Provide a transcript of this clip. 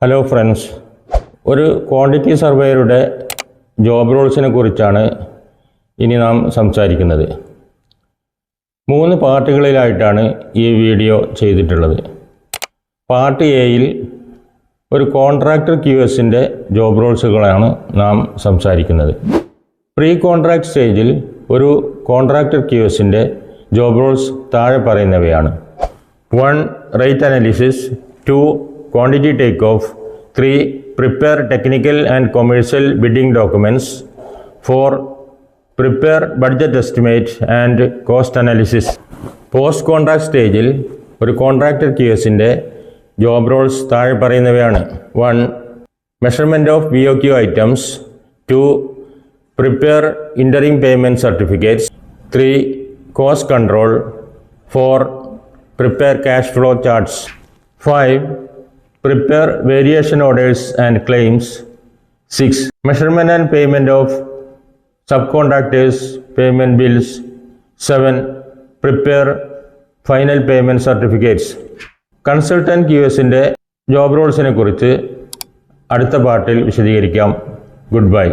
Hello friends, ഒരു quantity സർവേയറുടെ job റോൾസിനെ കുറിച്ചാണ് ഇനി നാം സംസാരിക്കുന്നത്. 3 പാർട്ടുകളിലായിട്ടാണ് ഈ വീഡിയോ ചെയ്തിട്ടുള്ളത്. പാർട്ട് എയിൽ ഒരു കോൺട്രാക്ടർ QSൻ്റെ ജോബ് റോൾസുകളാണ് നാം സംസാരിക്കുന്നത്. പ്രീ കോൺട്രാക്ട് സ്റ്റേജിൽ ഒരു കോൺട്രാക്ടർ QSൻ്റെ ജോബ് റോൾസ് താഴെ പറയുന്നവയാണ്: 1. Rate analysis. 2. quantity takeoff. 3. prepare technical and commercial bidding documents. 4. prepare budget estimate and cost analysis. Post contract സ്റ്റേജിൽ ഒരു കോൺട്രാക്ടർ QSൻ്റെ ജോബ് റോൾസ് താഴെ പറയുന്നവയാണ്: 1. measurement of VOQ items. 2. prepare interim payment certificates. 3. cost control. 4. prepare cash flow charts. 5. prepare variation orders and claims. 6. measurement and payment of subcontractors payment bills. 7. prepare final payment certificates. Consultant QSൻ്റെ job റോൾസിനെ കുറിച്ച് അടുത്ത പാർട്ടിൽ വിശദീകരിക്കാം. Good by.